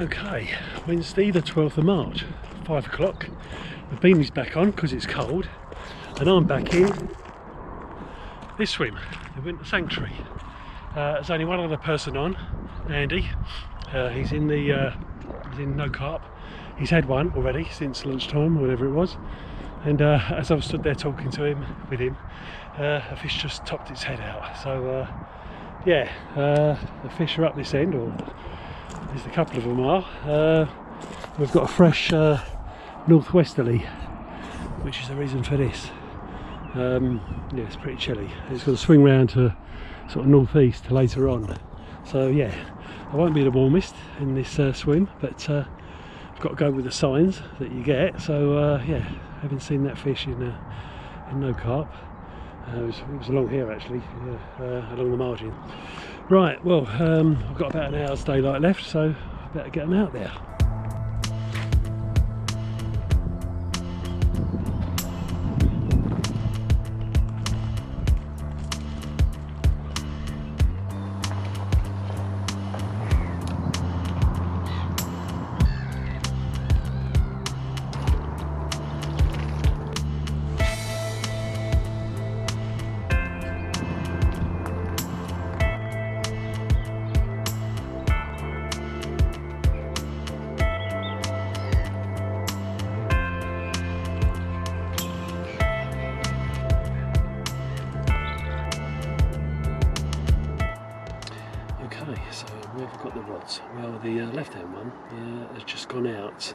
Okay, Wednesday the 12th of March, 5 o'clock. The beanie's back on because it's cold, and I'm back in this swim, the Winter Sanctuary. There's only one other person on, Andy. He's in no carp. He's had one already since lunchtime, or whatever it was. And as I've stood there talking to him, a fish just topped its head out. So the fish are up this end, or at least a couple of them are. We've got a fresh northwesterly, which is the reason for this. It's pretty chilly. It's going to swing round to sort of northeast later on. So yeah, I won't be the warmest in this swim, but I've got to go with the signs that you get. So having seen that fish in no carp, it was along here actually, along the margin. Right, well, I've got about an hour's daylight left, so I better get them out there. So where have we got the rods? Well, the left hand one has just gone out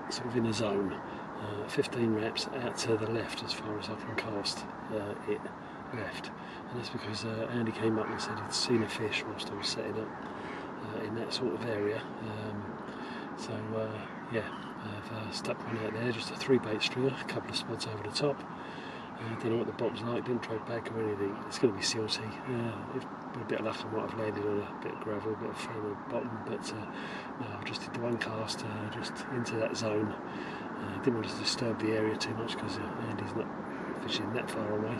sort of in a zone, 15 reps out to the left as far as I can cast it left, and that's because Andy came up and said he'd seen a fish whilst I was setting up in that sort of area. I've stuck one out there, just a 3-bait stringer, a couple of spots over the top. Don't know what the bottom's like, didn't trade back or anything. It's going to be silty. With a bit of luck I might have landed on a bit of gravel, a bit of foam at the bottom, but no, I just did the one cast just into that zone. Didn't want to disturb the area too much because Andy's not fishing that far away.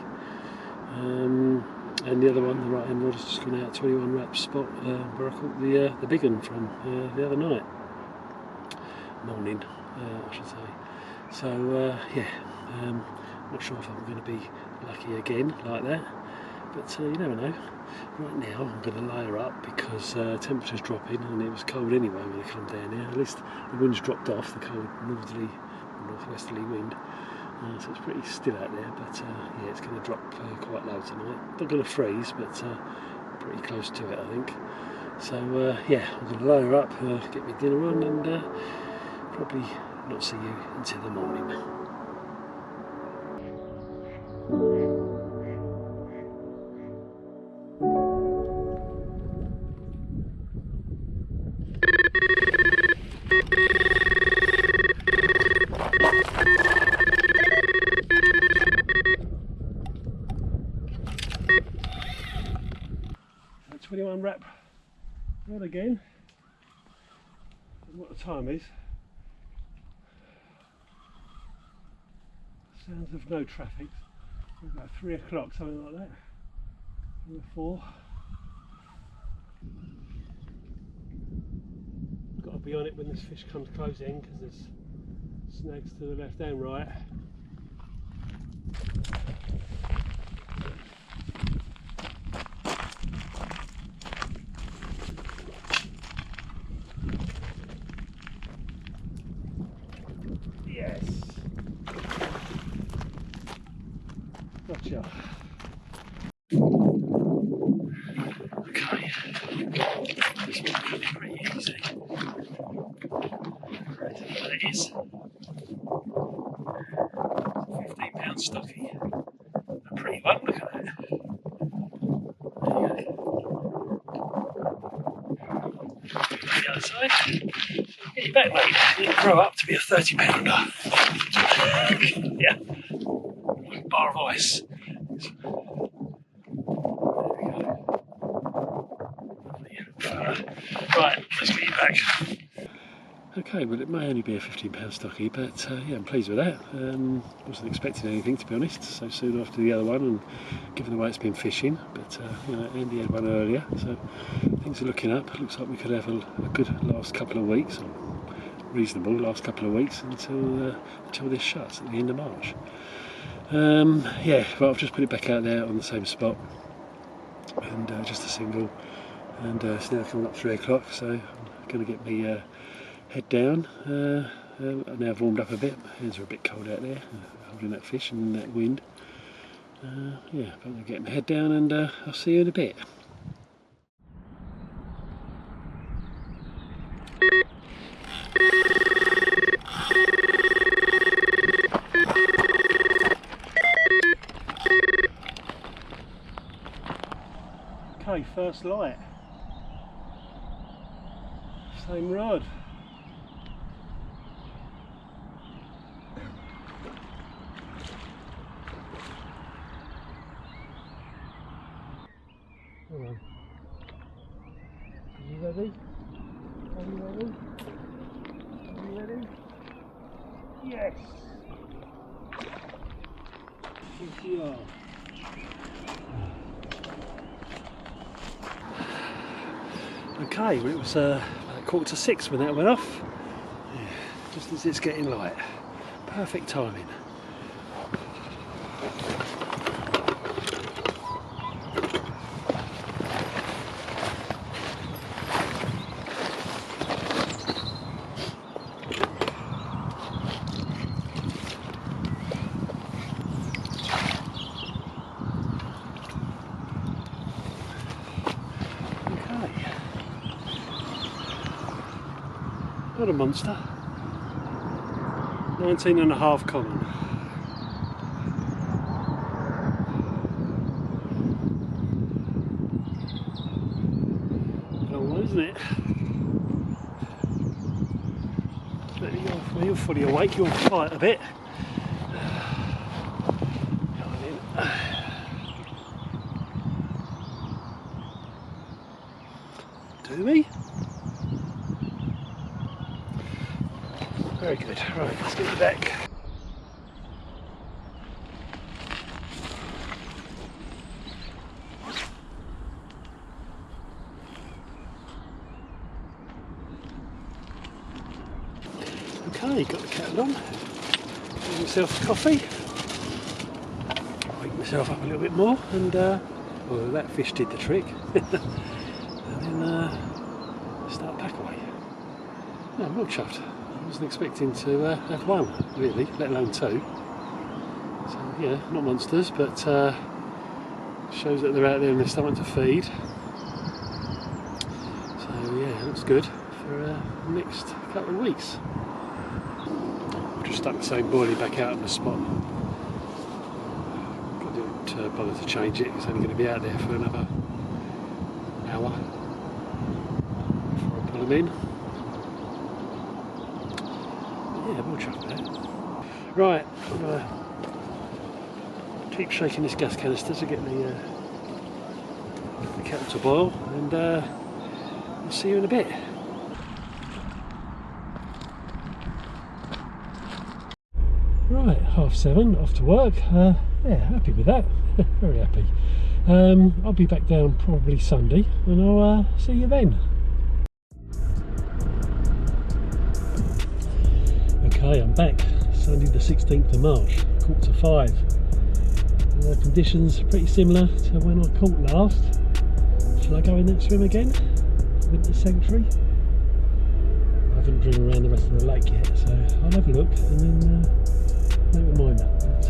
And the other one, the right hand rod, has just gone out 21 rep spot where I caught the big one from the other night. Morning, I should say. So not sure if I'm going to be lucky again like that, but you never know. Right now I'm going to layer up because temperature's dropping and it was cold anyway when I come down here. At least the wind's dropped off, the cold northwesterly wind, so it's pretty still out there, but it's going to drop quite low tonight. Not going to freeze, but pretty close to it I think. So I'm going to layer up, get my dinner on, and probably not see you until the morning. That 21 rep rod again. And what the time is. Sounds of no traffic. About 3 o'clock, something like that. Or 4. Got to be on it when this fish comes close in because there's snags to the left and right. Yes. Gotcha. Okay, this one could be pretty easy. But it is. 15-pound stocky. A pretty one, look at that. There you go. The other side. Get your back, mate. You can grow up to be a 30-pounder. Yeah. Like a bar of ice. Right, let's get you back. Okay, well it may only be a £15 stockie, but yeah, I'm pleased with that. Wasn't expecting anything, to be honest, so soon after the other one, and given the way it's been fishing. But you know, Andy had one earlier, so things are looking up. Looks like we could have a good last couple of weeks, or reasonable last couple of weeks until this shuts at the end of March. Yeah, well, I've just put it back out there on the same spot, and just a single, and it's now coming up 3 o'clock, so I'm going to get me head down. I've now warmed up a bit. My hands are a bit cold out there, holding that fish and that wind. Yeah, but I'm going to get my head down, and I'll see you in a bit. Okay, first light. Same rod. Hold on. Are you ready? Are you ready? Are you ready? Yes! Yes, you are. Okay, well it was about 5:45 when that went off. Yeah, just as it's getting light. Perfect timing. Not a monster. 19.5 common. Long one, isn't it? When you're fully awake, you'll fight a bit. Do we? Very good. Right, let's get you back. Okay, got the kettle on. Give myself a coffee. Wake myself up a little bit more, and well, that fish did the trick. And then start pack away. No, I'm well chuffed. I wasn't expecting to have one, really, let alone two. So yeah, not monsters, but shows that they're out there and they're starting to feed. So yeah, looks good for the next couple of weeks. I've just stuck the same boilie back out on the spot. Didn't bother to change it. It's only going to be out there for another hour before I pull them in. Yeah, we'll chuck that. Right, I'm going to keep shaking this gas canister to get the kettle to boil, and I'll see you in a bit. Right, 7:30, off to work. Yeah, happy with that. Very happy. I'll be back down probably Sunday, and I'll see you then. Okay, I'm back. Sunday the 16th of March, 4:45. The conditions are pretty similar to when I caught last. Shall I go in that swim again? Winter sanctuary? I haven't driven around the rest of the lake yet, so I'll have a look and then make my mind up. But,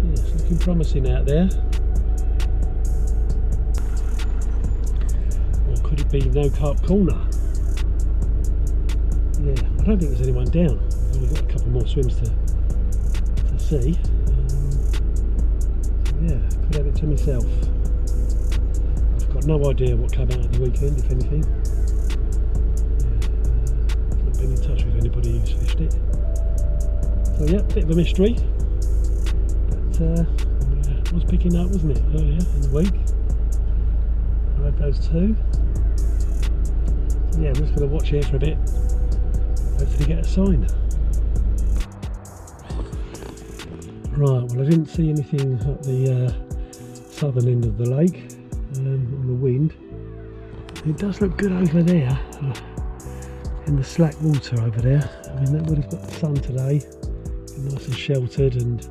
yeah, it's looking promising out there. Or could it be no carp corner? Yeah, I don't think there's anyone down. I've only got a couple more swims to see. So yeah, could have it to myself. I've got no idea what came out at the weekend, if anything. Yeah, not been in touch with anybody who's fished it. So yeah, bit of a mystery. But it was picking up, wasn't it, earlier in the week? I had those two. yeah, I'm just going to watch here for a bit, hopefully get a sign. Right, well, I didn't see anything at the southern end of the lake on the wind. It does look good over there, in the slack water over there. I mean, that would have got the sun today, been nice and sheltered, and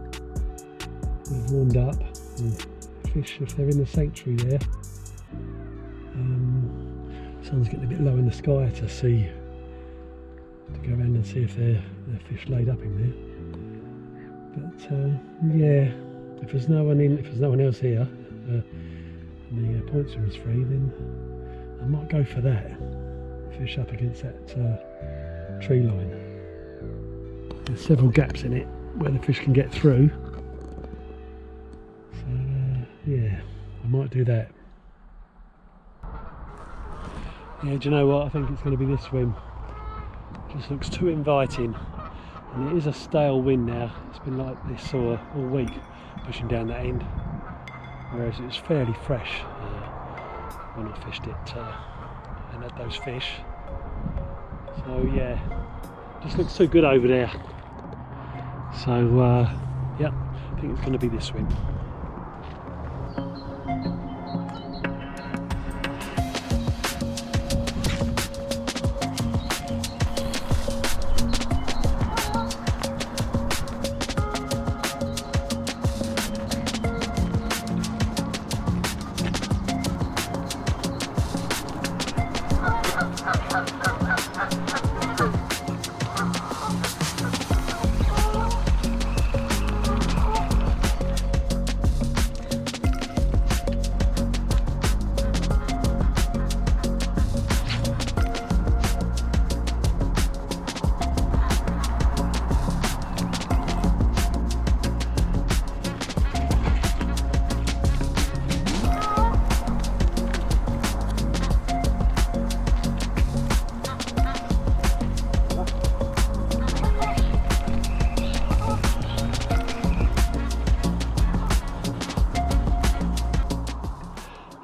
would have warmed up. And fish, if they're in the sanctuary there, sun's getting a bit low in the sky to see, to go around and see if there are fish laid up in there. But yeah, if there's no one else here, and the point room's free, then I might go for that. Fish up against that tree line. There's several gaps in it where the fish can get through. So yeah, I might do that. Yeah, do you know what? I think it's going to be this swim. Just looks too inviting, and it is a stale wind now. It's been like this all week, pushing down that end, whereas it was fairly fresh when I fished it and had those fish. So yeah, just looks too good over there. So yeah, I think it's going to be this swim.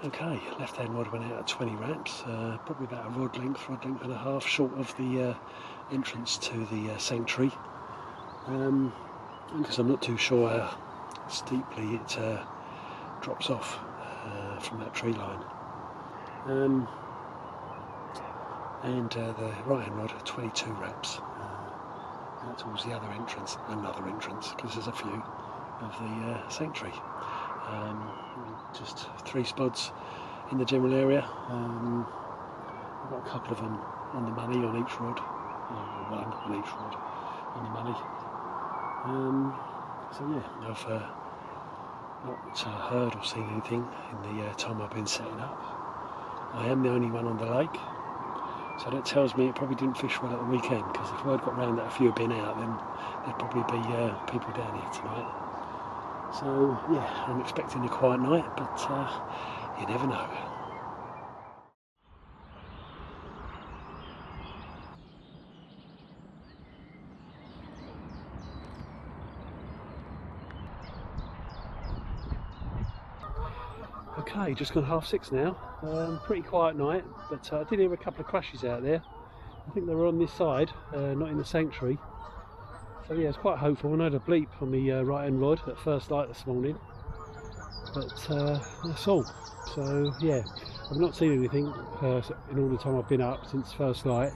Okay, left hand rod went out at 20 wraps, probably about a rod length and a half short of the entrance to the sanctuary, because I'm not too sure how steeply it drops off from that tree line. And the right hand rod at 22 wraps out towards the other entrance, another entrance, because there's a few of the sanctuary. Just 3 spots in the general area. I've got a couple of them on the money on each rod, one on each rod on the money. So yeah, I've not heard or seen anything in the time I've been setting up. I am the only one on the lake, so that tells me it probably didn't fish well at the weekend, because if word got round that a few had been out, then there'd probably be people down here tonight. So yeah, I'm expecting a quiet night, but you never know. Okay, just gone 6:30 now. Pretty quiet night, but I did hear a couple of crashes out there. I think they were on this side, not in the sanctuary. So yeah, it's quite hopeful. I had a bleep on the right hand rod at first light this morning, but that's all. So yeah, I've not seen anything in all the time I've been up since first light.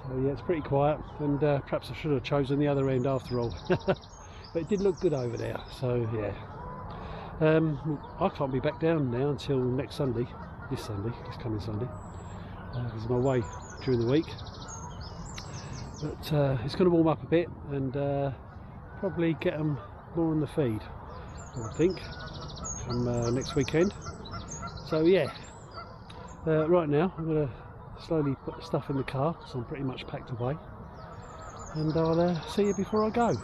So yeah, it's pretty quiet, and perhaps I should have chosen the other end after all. But it did look good over there, so yeah. I can't be back down now until next Sunday, this coming Sunday, because I'm away during the week. But it's going to warm up a bit, and probably get them more on the feed, I would think, come next weekend. So yeah, right now I'm going to slowly put the stuff in the car, because I'm pretty much packed away, and I'll see you before I go.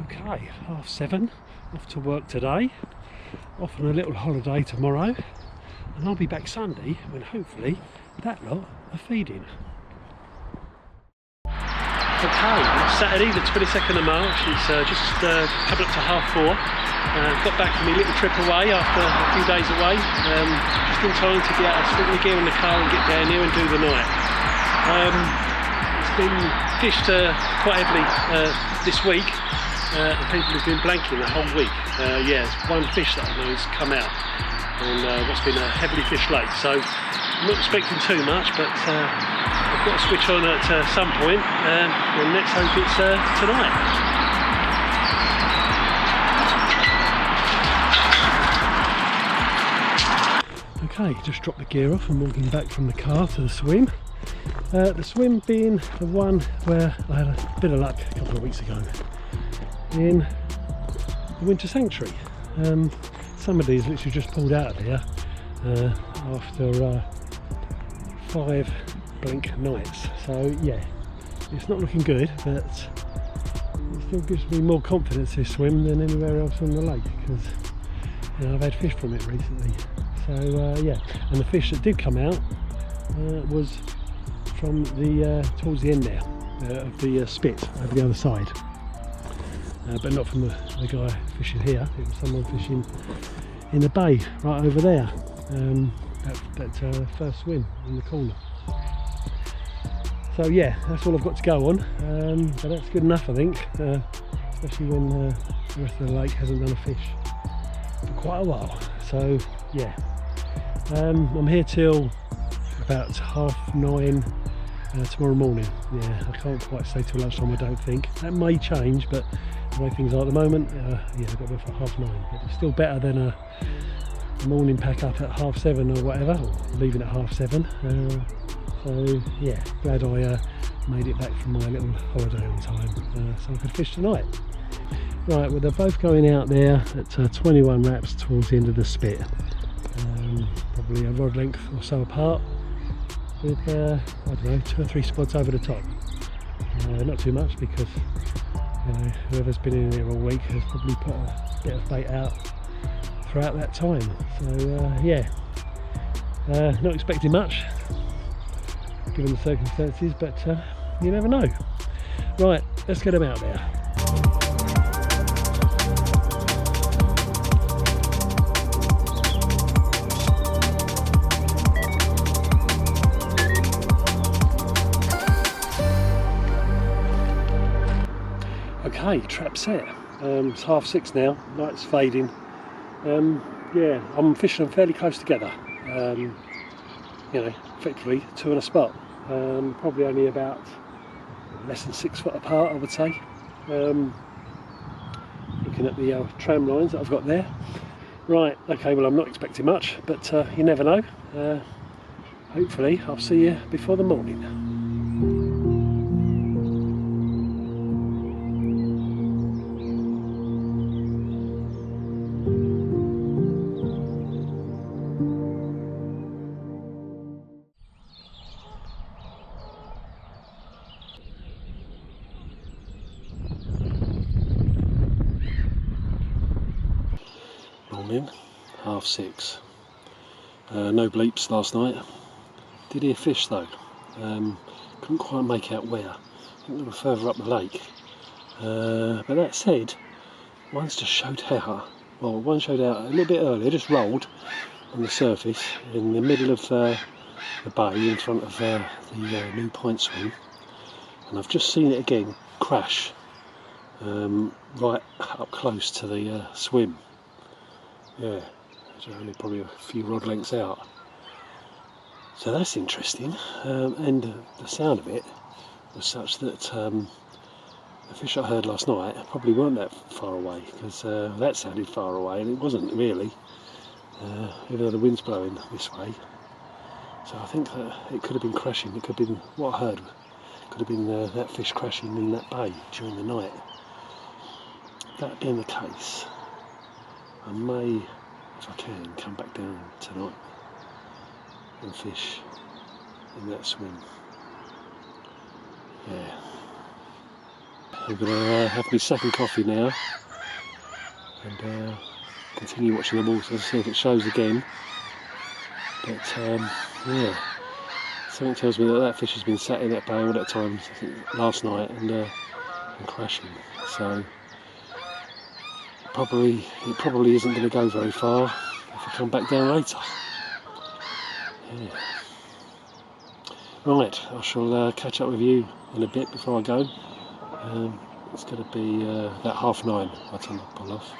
Okay, 7:30, off to work today, off on a little holiday tomorrow, and I'll be back Sunday when hopefully that lot are feeding. Okay, it's Saturday the 22nd of March, it's just coming up to 4:30. Got back from my little trip away after a few days away, just in time to get out, stick the gear in the car and get down here and do the night. It's been fished quite heavily this week, and people have been blanking the whole week. Yeah, it's one fish that I know has come out on what's been a heavily fished lake, so I'm not expecting too much, but I've got to switch on at some point, and let's hope it's tonight. Okay, just dropped the gear off and walking back from the car to the swim. The swim being the one where I had a bit of luck a couple of weeks ago in the winter sanctuary. Somebody's literally just pulled out of here after 5 blink nights, so yeah, it's not looking good, but it still gives me more confidence this swim than anywhere else on the lake, because you know, I've had fish from it recently. So yeah, and the fish that did come out was from the towards the end there of the spit over the other side, but not from the guy fishing here. It was someone fishing in the bay right over there, that first swim in the corner. So yeah, that's all I've got to go on, but that's good enough, I think, especially when the rest of the lake hasn't done a fish for quite a while. So yeah, I'm here till about 9:30 tomorrow morning. Yeah, I can't quite stay till lunchtime, I don't think. That may change, but the way things are at the moment, yeah, I've got to go for 9:30, but it's still better than a morning pack up at 7:30 or whatever, or leaving at 7:30. So yeah, glad I made it back from my little holiday on time, so I could fish tonight. Right, well, they're both going out there at 21 wraps towards the end of the spit, probably a rod length or so apart, with I don't know, 2 or 3 spots over the top. Not too much, because you know, whoever's been in here all week has probably put a bit of bait out throughout that time. So yeah, not expecting much given the circumstances, but you never know. Right, let's get them out there. Okay, trap set. It's 6:30 now, light's fading. Yeah, I'm fishing them fairly close together. You know, effectively 2 on a spot. Probably only about less than 6 foot apart, I would say. Looking at the tram lines that I've got there. Right, okay, well, I'm not expecting much, but you never know. Hopefully I'll see you before the morning. Morning, 6:30. No bleeps last night. Did hear fish though. Couldn't quite make out where. I think they were further up the lake. But that said, one's just showed out. Well, one showed out a little bit earlier, just rolled on the surface in the middle of the bay in front of the new point swim. And I've just seen it again crash right up close to the swim. Yeah, it's only probably a few rod lengths out. So that's interesting, and the sound of it was such that the fish I heard last night probably weren't that far away, because that sounded far away and it wasn't really, even though the wind's blowing this way. So I think that it could have been crashing. It could have been, what I heard could have been that fish crashing in that bay during the night. That being the case, I may, if I can, come back down tonight and fish in that swim. Yeah. I'm going to have my second coffee now and continue watching the water to see if it shows again. But yeah, something tells me that that fish has been sat in that bay all that time last night and crashing. So it probably isn't going to go very far if I come back down later. Yeah. Right, I shall catch up with you in a bit before I go. It's going to be about 9:30 by the time I pull off.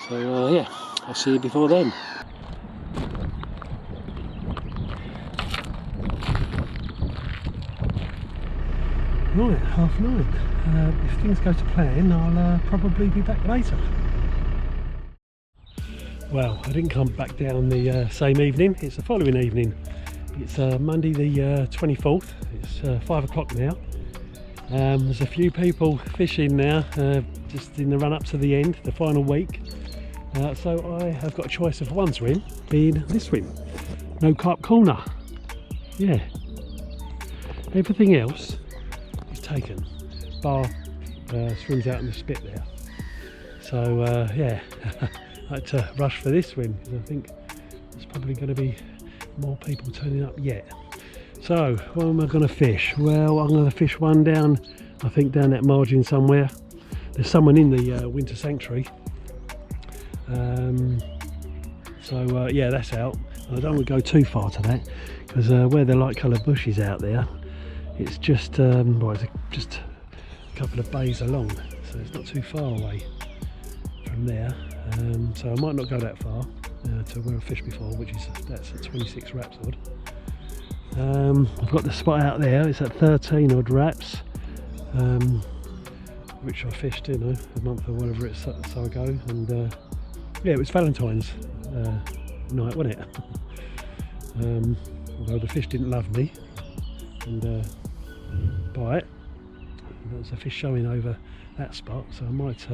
So yeah, I'll see you before then. Right, 9:30. If things go to plan, I'll probably be back later. Well, I didn't come back down the same evening. It's the following evening. It's Monday the 24th. It's 5 o'clock now. There's a few people fishing now, just in the run up to the end, the final week. So I have got a choice of one swim, being this swim. No carp corner. Yeah. Everything else is taken, bar swims out in the spit there. So yeah, I had to rush for this swim because I think there's probably going to be more people turning up yet. So what am I going to fish? Well, I'm going to fish one down, I think down that margin somewhere. There's someone in the winter sanctuary. So yeah, that's out. I don't want to go too far to that because where the light coloured bush is out there, it's just well, it's just a couple of bays along, so it's not too far away from there. So I might not go that far to where I fished before, which is that's at 26 raps odd. I've got the spot out there. It's at 13 odd raps, which I fished, you know, a month or whatever it's so ago, and yeah, it was Valentine's night, wasn't it? Although the fish didn't love me and bite, there was a fish showing over that spot, so I might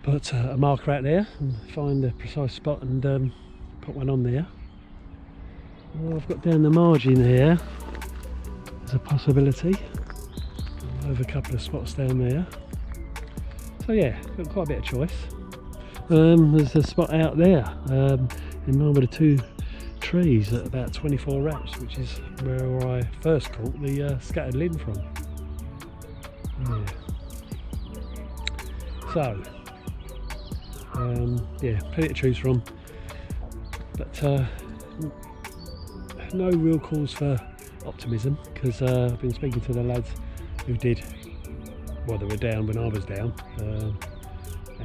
put a marker out there and find the precise spot and put one on there. Well, I've got down the margin here, there's a possibility over a couple of spots down there. So yeah, got quite a bit of choice. There's a spot out there in line with the two trees at about 24 raps, which is where I first caught the scattered ling from. Yeah. So yeah, plenty to choose from, but no real cause for optimism because I've been speaking to the lads who did, well, they were down when I was down, and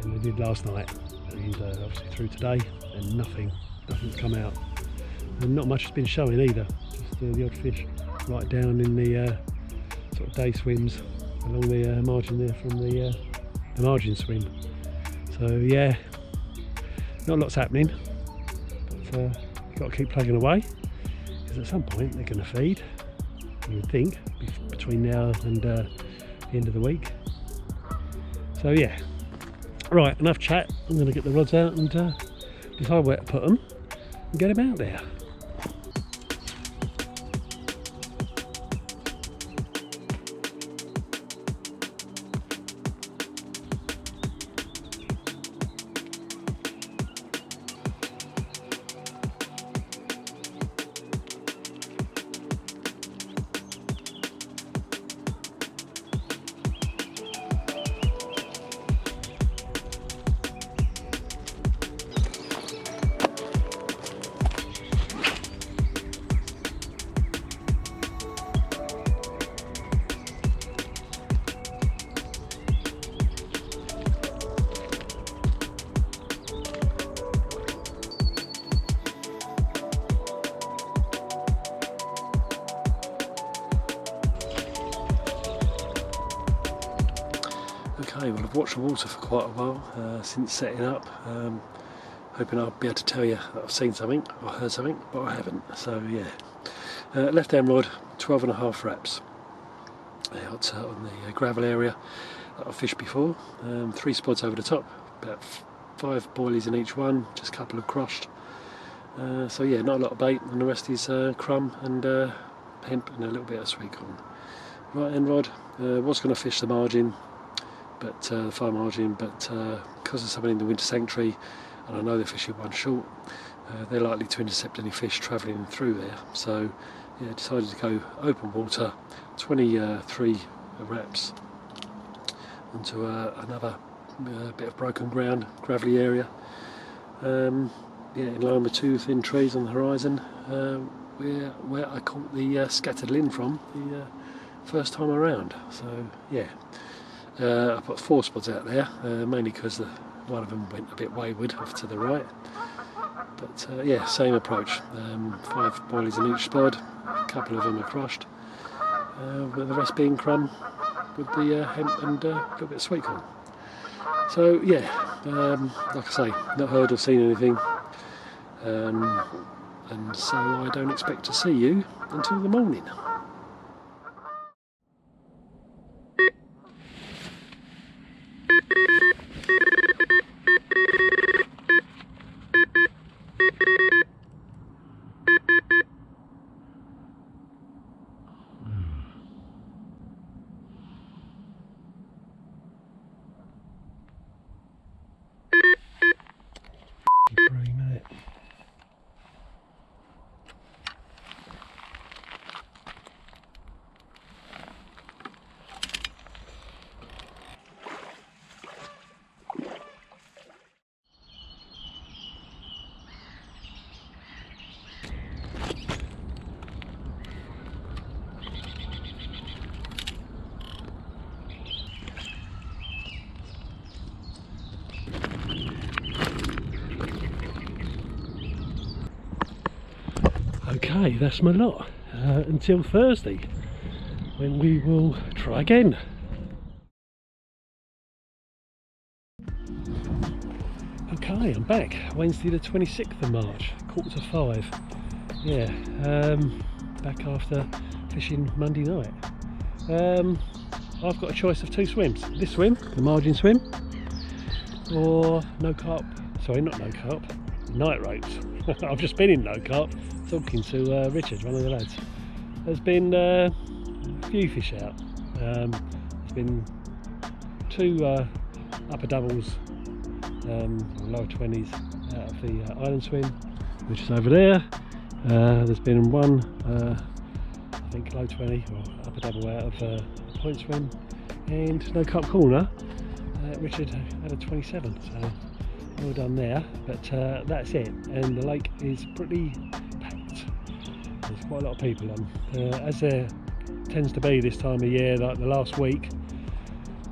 they did last night, and obviously through today, and nothing's come out, and not much has been showing either, just the odd fish right down in the sort of day swims along the margin there from the margin swim. So yeah, not lots happening, but you've got to keep plugging away because at some point they're going to feed, you would think, between now and the end of the week. So yeah, right, enough chat. I'm going to get the rods out and decide where to put them and get them out there. Okay, well, I've watched the water for quite a while since setting up, hoping I'll be able to tell you that I've seen something or heard something, but I haven't. So yeah, left hand rod, 12.5 raps out on the gravel area that I've fished before. 3 spots over the top, about 5 boilies in each one, just a couple of crushed. So yeah, not a lot of bait, and the rest is crumb and hemp and a little bit of sweet corn. Right hand rod, was going to fish the margin, but far margin, but because of something in the winter sanctuary, and I know they're fishing one short, they're likely to intercept any fish travelling through there. So yeah, decided to go open water, 23 wraps onto another bit of broken ground, gravelly area. Yeah, in line with two thin trees on the horizon, where I caught the scattered ling from the first time around. So yeah, I put 4 spots out there, mainly because one of them went a bit wayward off to the right. But yeah, same approach. 5 boilies in each spot, a couple of them are crushed, with the rest being crumb with the hemp and a little bit of sweet corn. So yeah, like I say, not heard or seen anything, and so I don't expect to see you until the morning. Okay, that's my lot until Thursday, when we will try again. Okay, I'm back. Wednesday the 26th of March, 4:45. Yeah, back after fishing Monday night. I've got a choice of 2 swims. This swim, the margin swim, or no carp. Sorry, not no carp. Night ropes. I've just been in no carp, talking to Richard, one of the lads. There's been a few fish out. There's been 2 upper doubles, or lower 20s out of the island swim, which is over there. There's been 1, I think, low 20 or upper double out of the point swim, and no carp corner. Richard had a 27, so well done there. But that's it, and the lake is pretty packed. There's quite a lot of people on, as there tends to be this time of year, like the last week,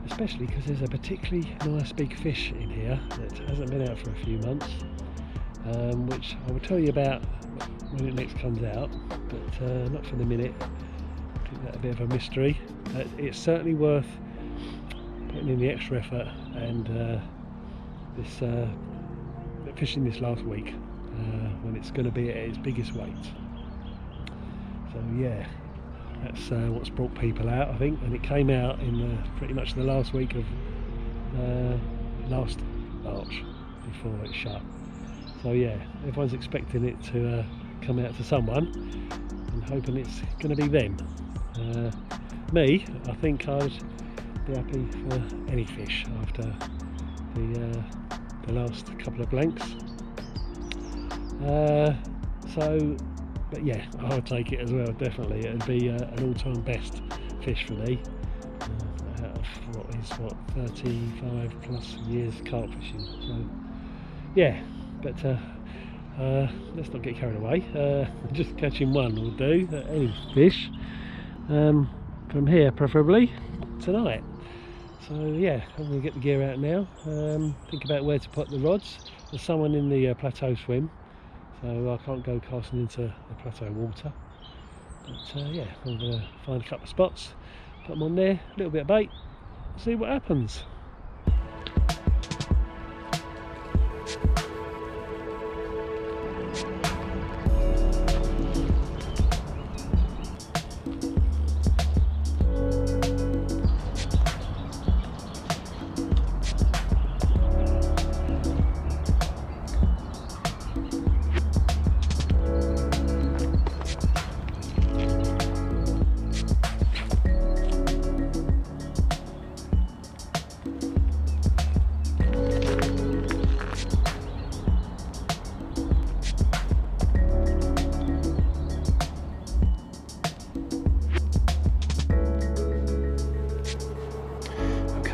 especially because there's a particularly nice big fish in here that hasn't been out for a few months, which I will tell you about when it next comes out, but not for the minute. Keep that a bit of a mystery. It's certainly worth putting in the extra effort and fishing this last week, when it's going to be at its biggest weight. So yeah, that's what's brought people out, I think, and it came out in pretty much the last week of last March before it shut. So yeah, everyone's expecting it to come out to someone and hoping it's going to be them. Me, I think I'd be happy for any fish after the last couple of blanks. But yeah, I'll take it as well, definitely. It'd be an all-time best fish for me, out of 35 plus years carp fishing. So yeah, but let's not get carried away. Just catching one will do, any fish, from here preferably, tonight. So yeah, I'm going to get the gear out now, think about where to put the rods. There's someone in the plateau swim, so I can't go casting into the plateau water. But yeah, I'm going to find a couple of spots, put them on there, a little bit of bait, see what happens.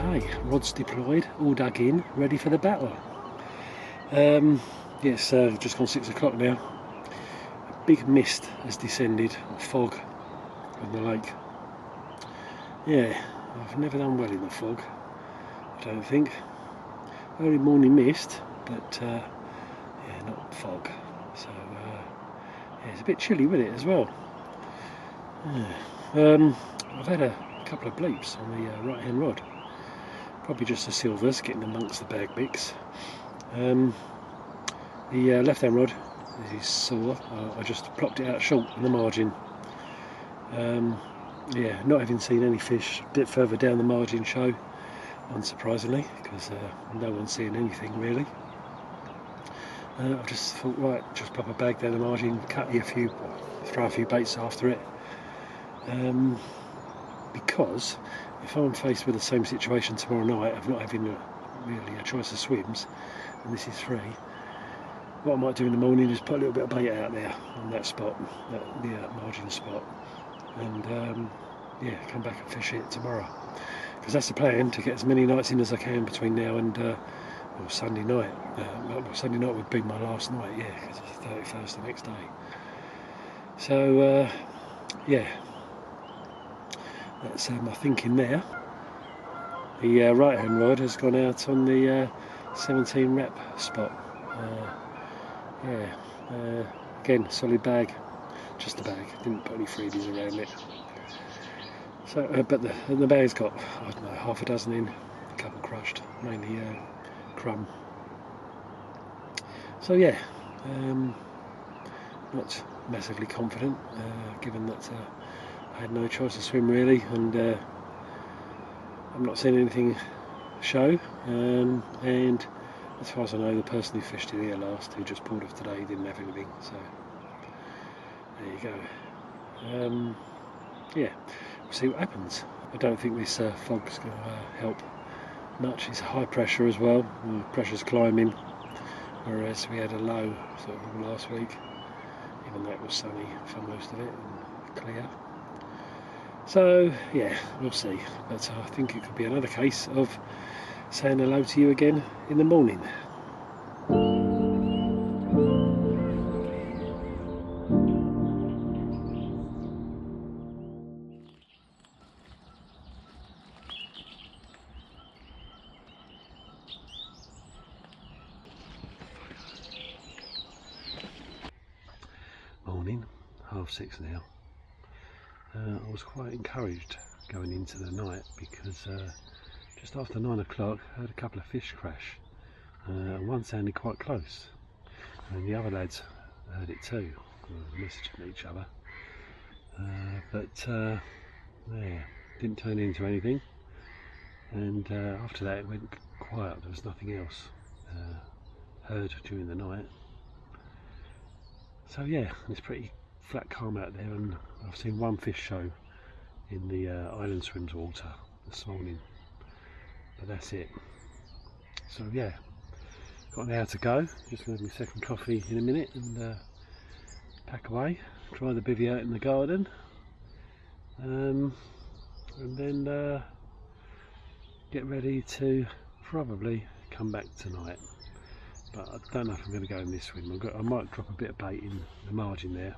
Okay, rods deployed, all dug in, ready for the battle. Yes, just gone 6 o'clock now. A big mist has descended, fog on the lake. Yeah, I've never done well in the fog, I don't think. Early morning mist, but yeah, not fog. So yeah, it's a bit chilly with it as well. Yeah. I've had a couple of bleeps on the right hand rod. Probably just the silvers getting amongst the bag mix. The left hand rod is sore. I just plopped it out short in the margin. Yeah, not having seen any fish a bit further down the margin show, unsurprisingly, because no one's seeing anything really. I've just thought, right, just pop a bag down the margin, cut you throw a few baits after it. Because if I'm faced with the same situation tomorrow night of not having really a choice of swims, and this is free, what I might do in the morning is put a little bit of bait out there on that spot, that margin spot, and yeah, come back and fish it tomorrow. Because that's the plan, to get as many nights in as I can between now and well, Sunday night. Well, Sunday night would be my last night, yeah, because it's the 31st the next day. So yeah, that's my thinking there. The right hand rod has gone out on the 17 wrap spot. Yeah, again, solid bag, just a bag, didn't put any freebies around it. So, but the bag's got, I don't know, half a dozen in, a couple crushed, mainly crumb. So yeah, not massively confident, given that I had no choice to swim really, and I'm not seeing anything show, and as far as I know, the person who fished it here last, who just pulled off today, didn't have anything, so there you go. Yeah, we'll see what happens. I don't think this fog's going to help much. It's high pressure as well, and the pressure's climbing, whereas we had a low sort of last week, even though it was sunny for most of it and clear. So yeah, we'll see, but I think it could be another case of saying hello to you again in the morning. Morning, 6:30 now. I was quite encouraged going into the night because just after 9 o'clock I heard a couple of fish crash, and one sounded quite close, and the other lads heard it too. We were messaging each other, but yeah, didn't turn into anything, and after that it went quiet. There was nothing else heard during the night. So yeah, it's pretty flat calm out there, and I've seen one fish show in the Island Swims water this morning, but that's it. So yeah, got an hour to go. Just going to have my second coffee in a minute and pack away, dry the bivvy out in the garden, and then get ready to probably come back tonight. But I don't know if I'm going to go in this swim. I might drop a bit of bait in the margin there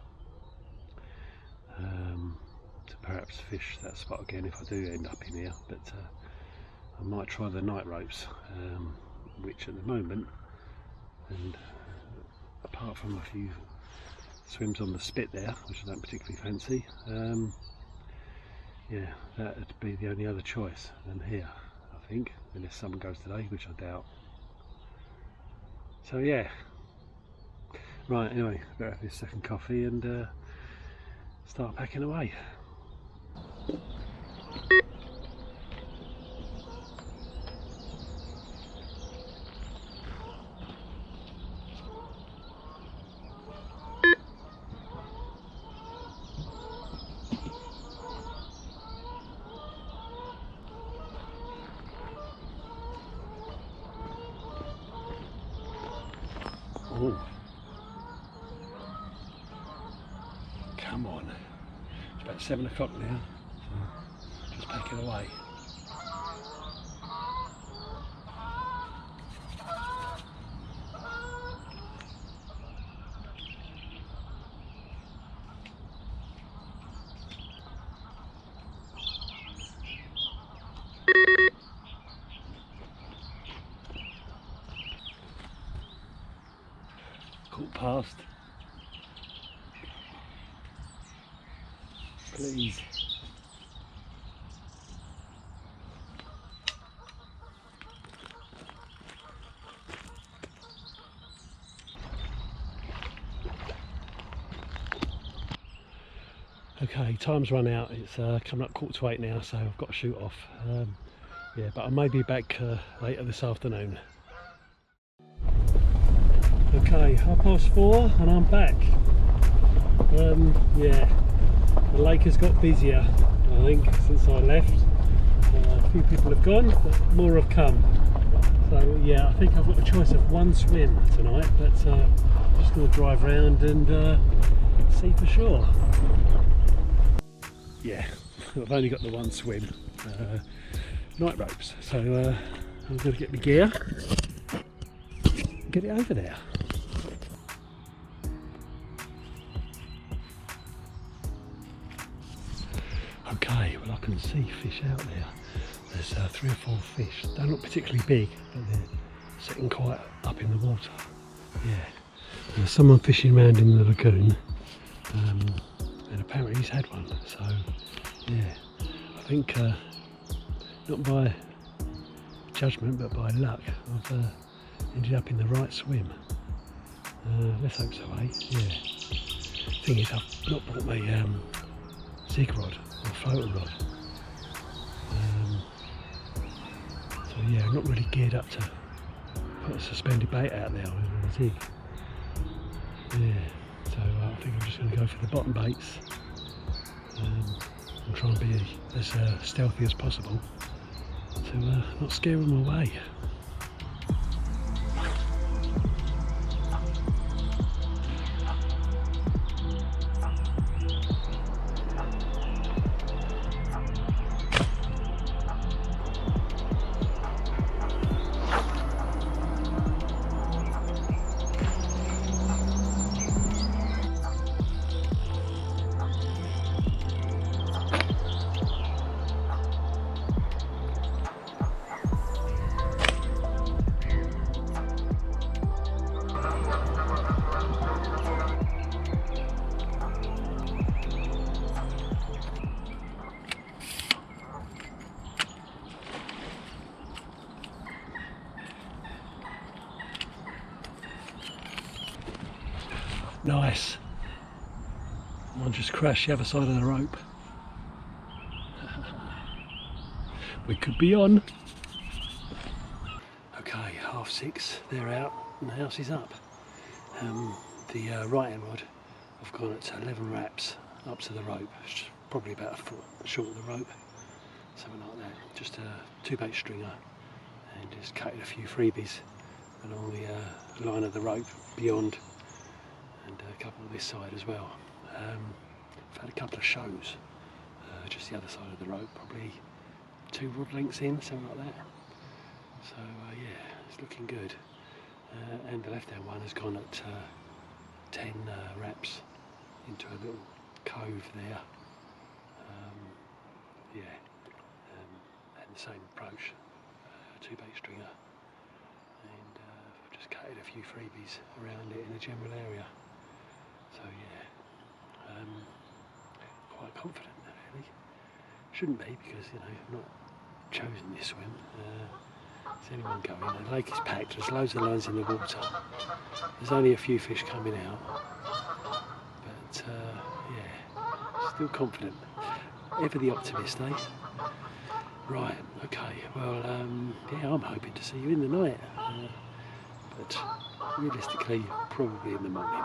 to perhaps fish that spot again if I do end up in here, but I might try the night ropes, which at the moment, and apart from a few swims on the spit there, which I don't particularly fancy, yeah, that would be the only other choice than here, I think, unless someone goes today, which I doubt. So yeah, right, anyway, better have this second coffee and start packing away. Oh, come on, it's about 7 o'clock now, so just packing away. walk past. Please. Okay, time's run out. It's coming up 7:45 now, so I've got to shoot off. Yeah, but I may be back later this afternoon. Okay, 4:30 and I'm back. Yeah, the lake has got busier, I think, since I left. A few people have gone, but more have come. So yeah, I think I've got a choice of one swim tonight, but I'm just going to drive around and see for sure. Yeah, I've only got the one swim, night ropes, so I'm going to get my gear, get it over there. Okay, well I can see fish out there. There's 3 or 4 fish. They're not particularly big, but they're sitting quite up in the water. Yeah, there's someone fishing around in the lagoon, and apparently he's had one. So yeah, I think not by judgment but by luck I've ended up in the right swim. Let's hope so, eh? Yeah. Thing is, I've not brought my zig rod or floater rod, so yeah, I'm not really geared up to put a suspended bait out there with a zig. Yeah, so I think I'm just going to go for the bottom baits and try and be as stealthy as possible to not scare them away. Nice. One just crashed the other side of the rope. We could be on. Okay, 6:30. They're out and the house is up. The right hand rod, I've gone at 11 wraps up to the rope. It's probably about a foot short of the rope, something like that. Just a 2-bait stringer, and just cutted a few freebies along the line of the rope beyond, and a couple of this side as well. I've had a couple of shows just the other side of the rope, probably 2 rod lengths in, something like that. So yeah, it's looking good. And the left hand one has gone at 10 wraps into a little cove there. Yeah, and the same approach, 2-bait stringer, and I've just cutted a few freebies around it in the general area. So yeah, quite confident really. Shouldn't be, because you know I've not chosen this swim. Is anyone going? The lake is packed. There's loads of lines in the water. There's only a few fish coming out, but yeah, still confident. Ever the optimist, eh? Right. Okay. Well, yeah, I'm hoping to see you in the night, but realistically, probably in the morning.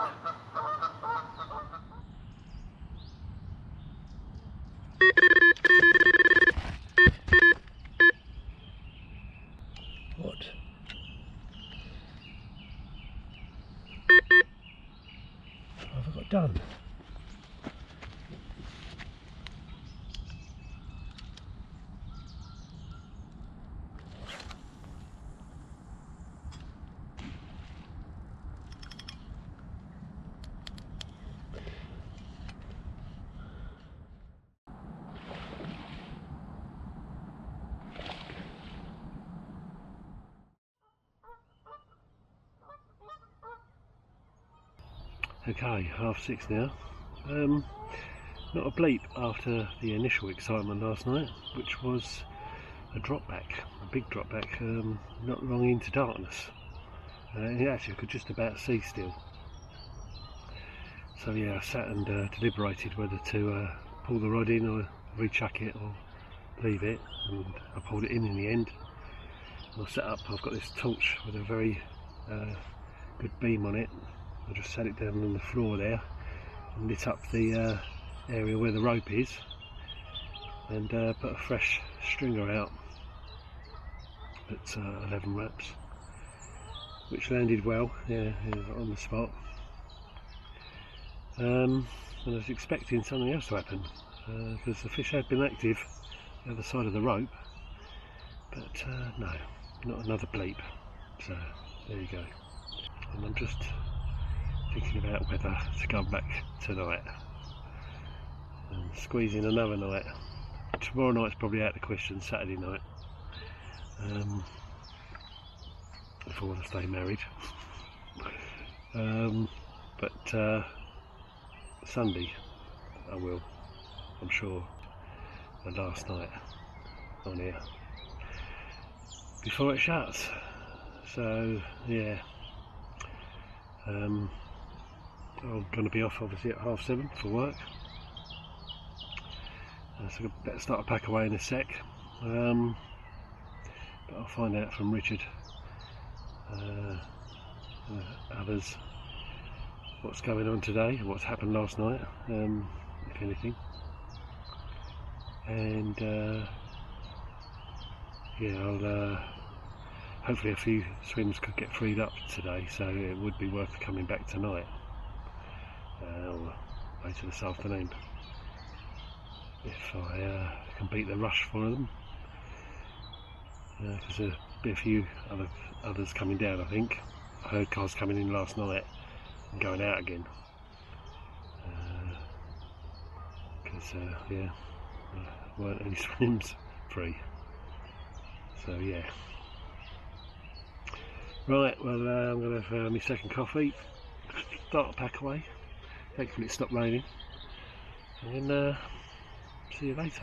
What? What have I got done? Okay, 6:30 now. Not a bleep after the initial excitement last night, which was a drop back, a big drop back, not long into darkness. Actually, I could just about see still. So yeah, I sat and deliberated whether to pull the rod in or rechuck it or leave it, and I pulled it in the end. And I set up, I've got this torch with a very good beam on it. I just sat it down on the floor there and lit up the area where the rope is, and put a fresh stringer out at 11 wraps, which landed well, yeah, on the spot. And I was expecting something else to happen, because the fish had been active the other side of the rope, but no, not another bleep. So there you go. And I'm just thinking about whether to go back tonight and squeeze in another night. Tomorrow night's probably out of the question, Saturday night, if I want to stay married. But Sunday I will, I'm sure. The last night on here before it shuts. So yeah, I'm going to be off obviously at 7:30 for work, so I better start a pack away in a sec, but I'll find out from Richard, others, what's going on today, what's happened last night, if anything. And yeah, I'll hopefully a few swims could get freed up today, so it would be worth coming back tonight or later this afternoon if I can beat the rush for them, because there'll be a few others coming down. I think I heard cars coming in last night and going out again, because yeah, weren't any swims free. So yeah, right, well I'm going to have my second coffee, start a pack away, thankfully it stopped raining, and then see you later.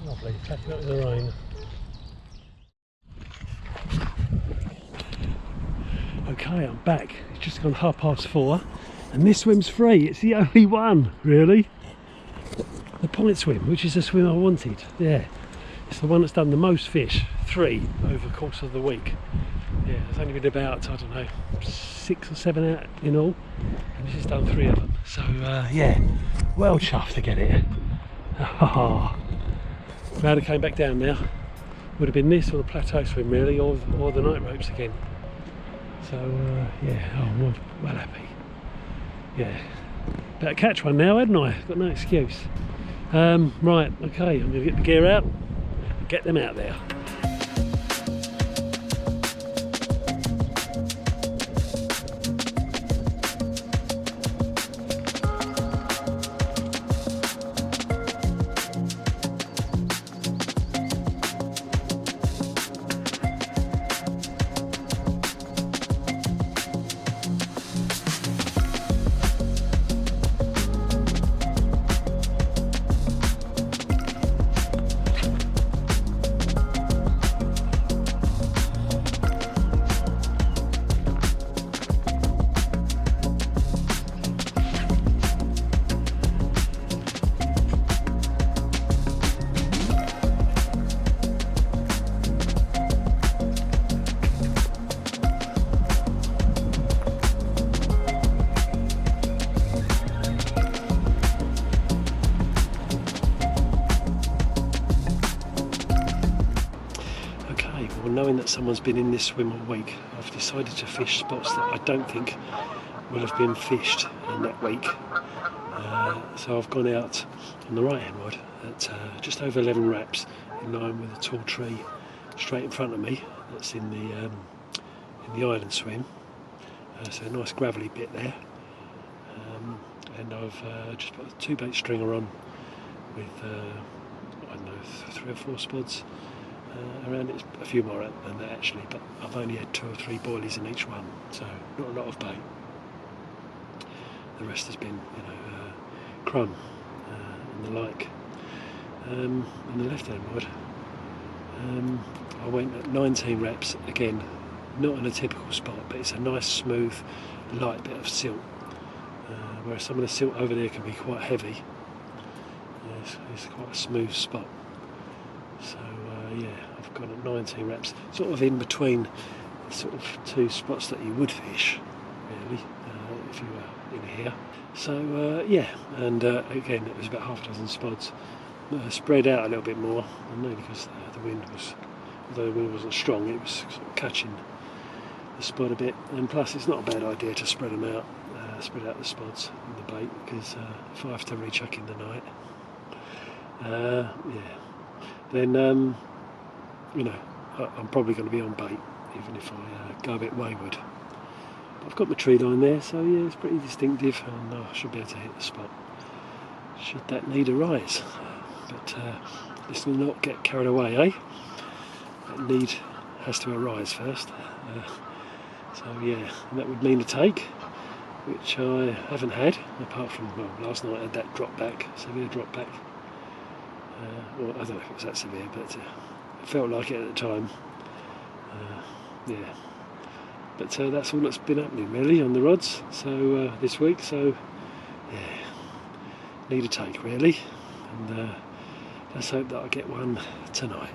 Lovely, packing up in the rain. Okay, I'm back. It's just gone 4:30 and this swim's free. It's the only one, really. The point swim, which is the swim I wanted. Yeah, it's the one that's done the most fish, 3 over the course of the week. Yeah, there's only been about, I don't know, 6 or 7 out in all, and this has done 3 of them. So yeah, well chuffed to get it. Glad I came back down now. Would have been this or the plateau swim really, or the night ropes again. So yeah, I'm well happy. Yeah, better catch one now, hadn't I? Got no excuse. Right, okay, I'm going to get the gear out and get them out there. Knowing that someone's been in this swim all week, I've decided to fish spots that I don't think will have been fished in that week. So I've gone out on the right hand rod at just over 11 wraps, in line with a tall tree straight in front of me that's in the island swim. So a nice gravelly bit there, and I've just put a 2-bait stringer on with I don't know, 3 or 4 spots around it. It's a few more than that actually, but I've only had 2 or 3 boilies in each one, so not a lot of bait. The rest has been, you know, crumb and the like. On the left hand rod, I went at 19 reps, again not in a typical spot, but it's a nice smooth light bit of silt, whereas some of the silt over there can be quite heavy. It's quite a smooth spot, so yeah, I've gone at 19 reps, sort of in between sort of 2 spots that you would fish really if you were in here. So yeah, and again it was about half a dozen spots, spread out a little bit more, and mainly because the wind was, although the wind wasn't strong, it was sort of catching the spot a bit, and plus it's not a bad idea to spread them out, spread out the spots and the bait, because if I have to rechuck in the night, yeah, then you know, I'm probably going to be on bait even if I go a bit wayward. But I've got my tree line there, so yeah, it's pretty distinctive, and I should be able to hit the spot should that need arise. But let's not get carried away, eh? That need has to arise first. So yeah, and that would mean a take, which I haven't had, apart from, well, last night I had that drop back, severe drop back. Well, I don't know if it was that severe, but it felt like it at the time. Yeah, but that's all that's been happening really on the rods. So this week, so yeah, need a take really, and let's hope that I get one tonight.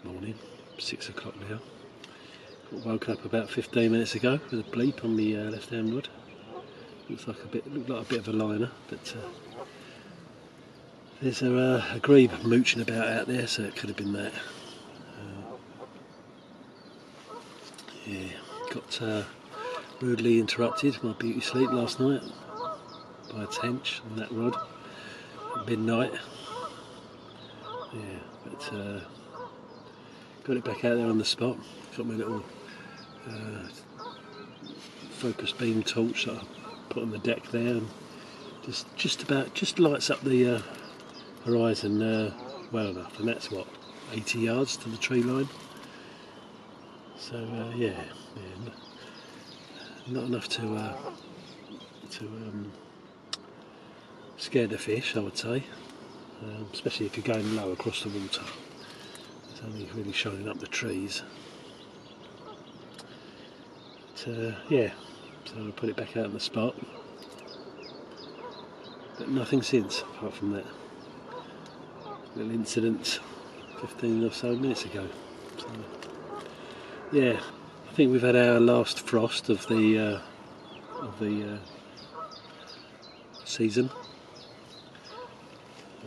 Morning, 6 o'clock now. Got woken up about 15 minutes ago with a bleep on the left hand rod. Looked like a bit of a liner, but there's a grebe mooching about out there, so it could have been that. Yeah, got rudely interrupted my beauty sleep last night by a tench on that rod at midnight. Yeah, but got it back out there on the spot. Got my little focus beam torch that I put on the deck there, and just lights up the horizon well enough, and that's what, 80 yards to the tree line. So yeah, not enough to scare the fish, I would say, especially if you're going low across the water. It's only really shining up the trees. But yeah, so I'll put it back out on the spot. But nothing since, apart from that little incident 15 or so minutes ago. So, yeah, I think we've had our last frost of the season.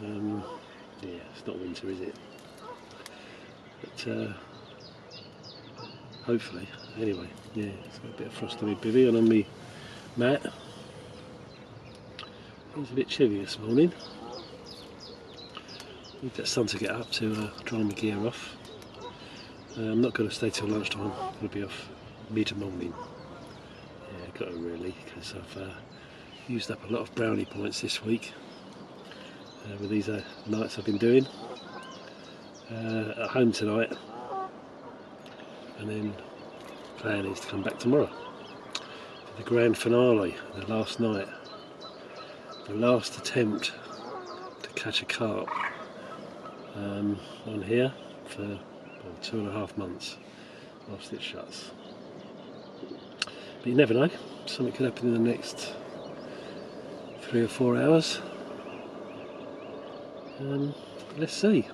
Yeah, it's not winter, is it? But hopefully, anyway, yeah, it's got a bit of frost on my bivvy and on my mat. It was a bit chilly this morning. Need that sun to get up to dry my gear off. I'm not going to stay till lunchtime. I'm going to be off mid-morning. Yeah, got to really, because I've used up a lot of brownie points this week with these nights I've been doing. At home tonight, and then plan is to come back tomorrow. the grand finale, the last night, the last attempt to catch a carp on here for 2.5 months whilst it shuts. But you never know, something could happen in the next 3 or 4 hours. Let's see.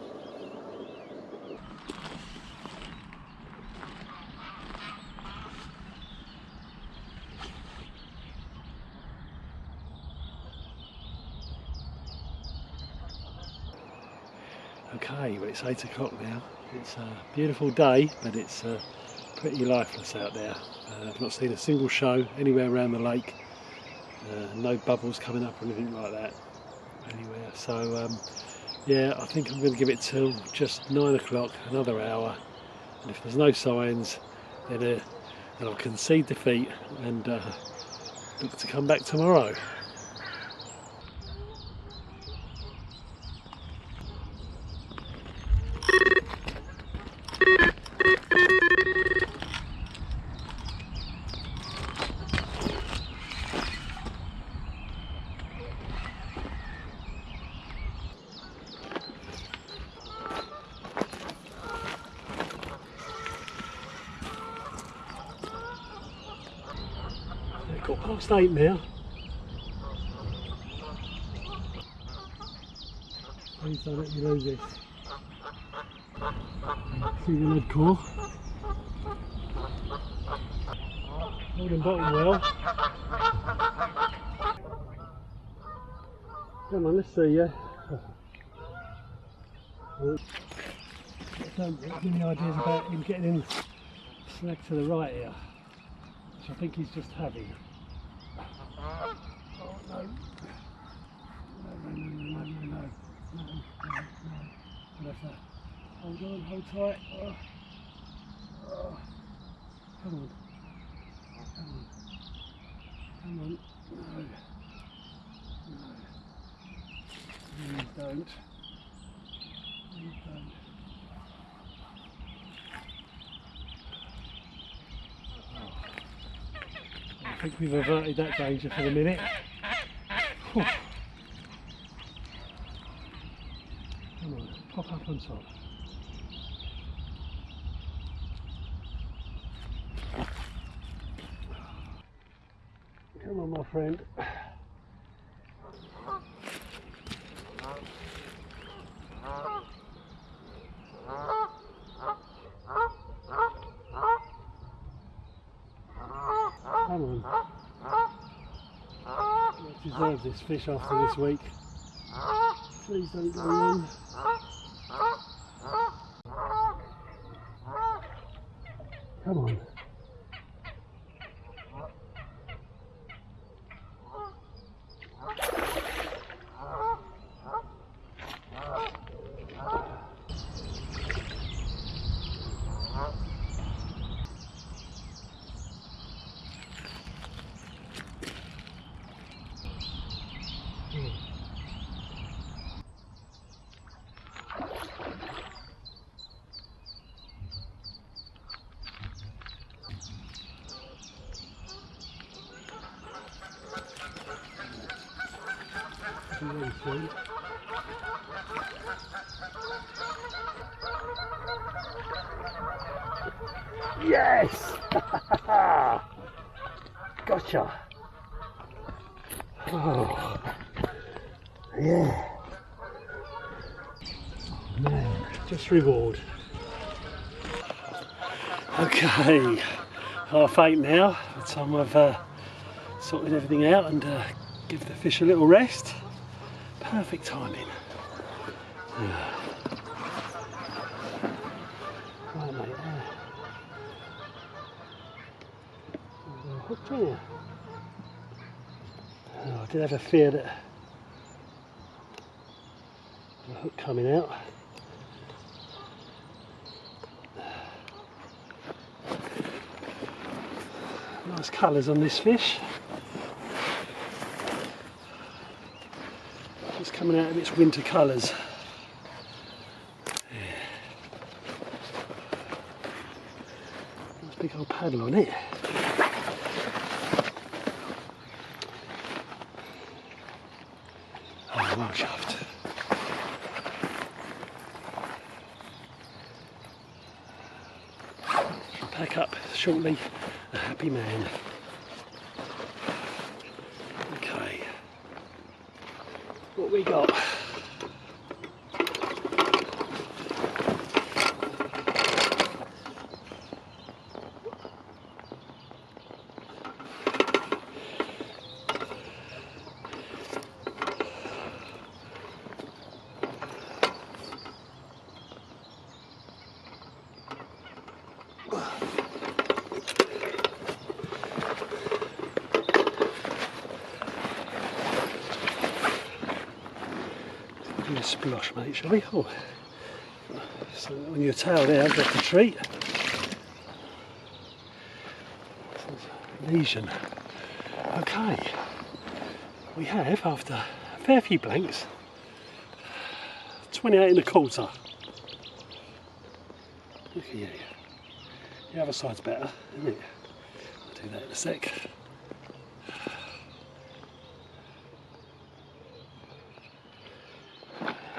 Okay, well, it's 8 o'clock now. It's a beautiful day, but it's pretty lifeless out there. I've not seen a single show anywhere around the lake. No bubbles coming up or anything like that anywhere. So yeah, I think I'm going to give it till just 9 o'clock, another hour. And if there's no signs, then I'll concede defeat and look to come back tomorrow. Got past 8 now. Please don't let me lose this. See the lead core. Holding bottom well. Come on, let's see ya. Don't give me ideas about him getting in slack to the right here, which I think he's just having. Oh no. No. Hold on, hold tight. Come on. No. Please don't. I think we've averted that danger for the minute. Whew. Come on, pop up on top. Come on, my friend. Come on. I deserve this fish after this week. Please don't go wrong. Come on. Yes! Gotcha! Oh, yeah. Oh, man, just reward. Okay, 8:30 now. By the time I've sorted everything out and give the fish a little rest. Perfect timing. Yeah. Right, mate. Hooked here. Oh, I did have a fear that the hook coming out. Nice colours on this fish. It's coming out of its winter colours. Yeah. Nice big old paddle on it. pack up shortly, a happy man. Okay, what we got? Do a splosh, mate, shall we? Oh. So on your tail there, I've got the treat. Lesion. Okay, we have, after a fair few blanks, 28 1/4. Look at you. The other side's better, isn't it? I'll do that in a sec.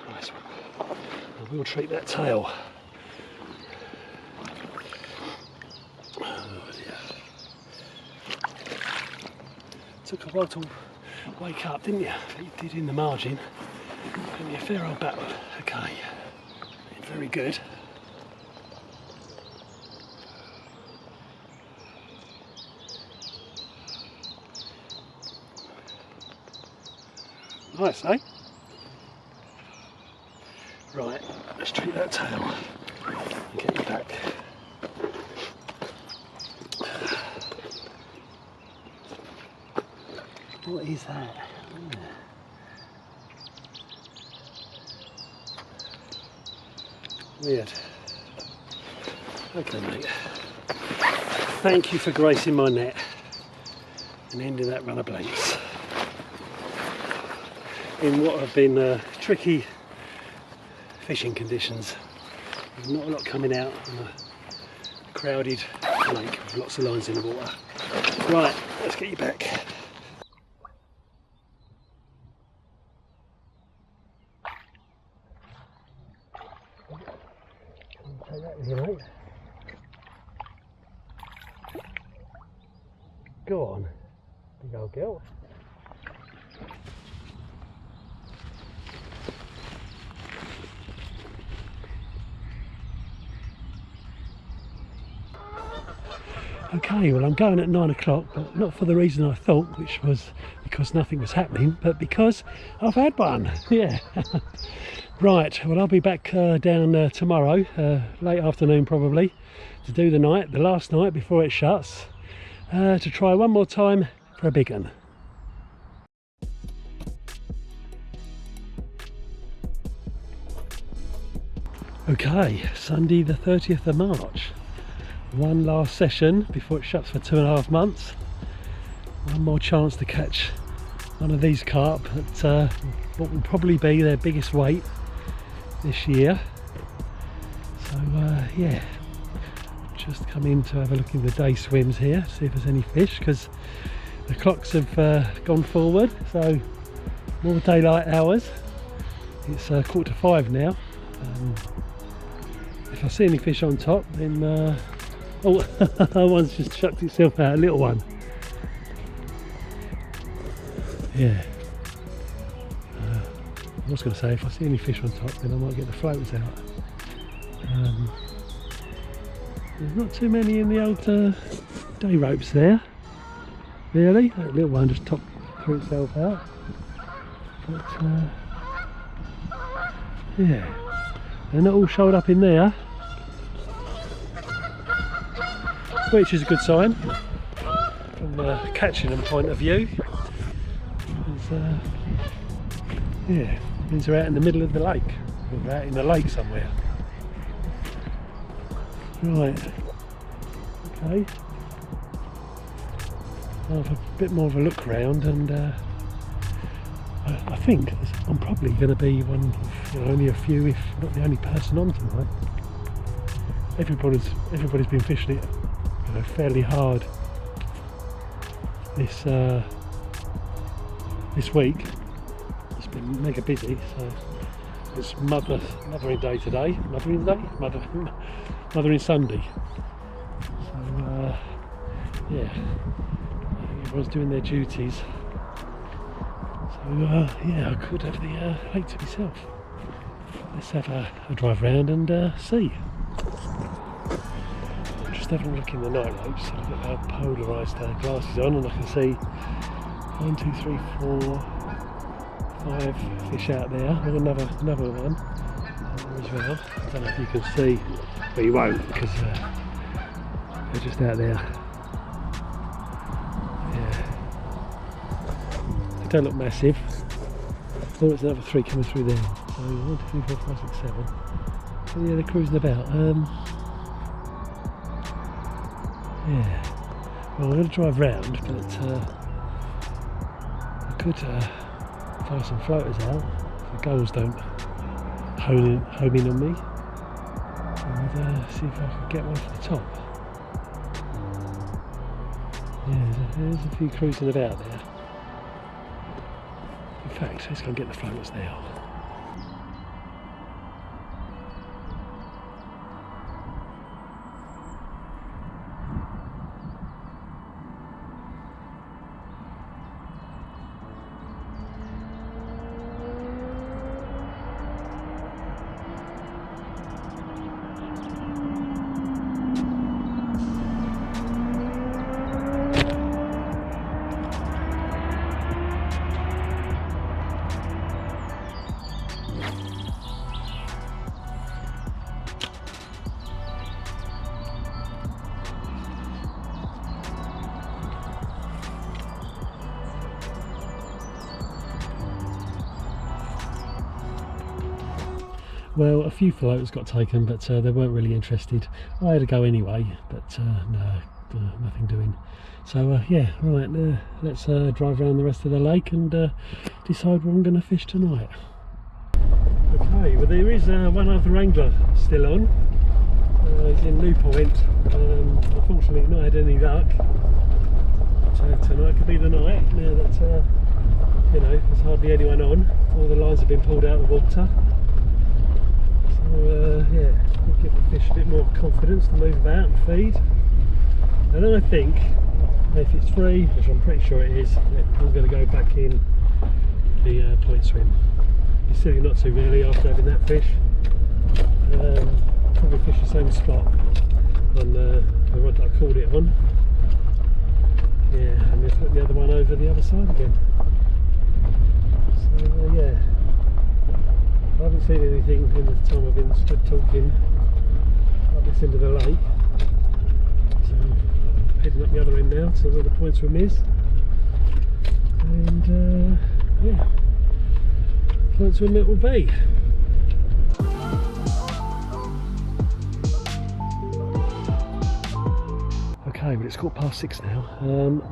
Nice one. I will treat that tail. Oh dear. Took a while to wake up, didn't you? But you did in the margin. Gave me a fair old battle. Okay. Very good. Nice, eh? Right, let's treat that tail and get you back. What is that? Weird. Okay, mate. Thank you for gracing my net and ending that run of blanks in what have been tricky fishing conditions. There's not a lot coming out on a crowded lake with lots of lines in the water. Right, let's get you back. Take that with you, mate. Go on, big old girl. Okay, well, I'm going at 9 o'clock, but not for the reason I thought, which was because nothing was happening, but because I've had one. Yeah. Right, well, I'll be back down tomorrow, late afternoon probably, to do the night, the last night before it shuts, to try one more time for a big one. Okay, Sunday the 30th of March. One last session before it shuts for 2.5 months. One more chance to catch one of these carp at what will probably be their biggest weight this year. So yeah, just come in to have a look in the day swims here, see if there's any fish, because the clocks have gone forward, so more daylight hours. It's 4:45 now. If I see any fish on top, then oh, one's just chucked itself out, a little one. Yeah. I was going to say, if I see any fish on top, then I might get the floaters out. There's not too many in the old day ropes there, really. That little one just threw itself out. But yeah, they're not all shouldered up in there, which is a good sign from a catching them point of view. Yeah, means they're out in the middle of the lake, or they're out in the lake somewhere. Right, okay. I'll have a bit more of a look round, and I think I'm probably going to be one of only a few, if not the only person on tonight. Everybody's been fishing it, fairly hard this week. It's been mega busy, so it's Mothering Day today. Mothering Sunday. So yeah, I think everyone's doing their duties. So yeah, I could have the lake to myself. Let's have a drive round and see. I'm just having a look in the night lights. I've got our polarised glasses on, and I can see 1, 2, 3, 4, 5 fish out there. There's another one as well. I don't know if you can see, but you won't because they're just out there. Yeah, they don't look massive. Oh, there's another 3 coming through there. So 1, 2, 3, 4, 5, 6, 7. So yeah, they're cruising about. Yeah. Well, I'm going to drive round, but I could fire some floaters out if the gulls don't home in on me, and see if I can get one from the top. Yeah, there's a few cruising about there. In fact, let's go and get the floaters now. Well, a few floaters got taken, but they weren't really interested. I had to go anyway, but no, nothing doing. So yeah, right, let's drive around the rest of the lake and decide where I'm going to fish tonight. Okay, well there is one other angler still on. He's in New Point. Unfortunately not had any luck. But, tonight could be the night, now that you know, there's hardly anyone on. All the lines have been pulled out of the water. So yeah, we'll give the fish a bit more confidence to move about and feed. And then I think if it's free, which I'm pretty sure it is, I'm going to go back in the point swim. It's silly not to really after having that fish. Probably fish the same spot on the rod that I caught it on. Yeah, and then put the other one over the other side again. So yeah. I haven't seen anything in the time I've been stood talking up this end of the lake, so I'm heading up the other end now to where the point swim is, and yeah, point swim it will be. Okay, well it's 6:15 now.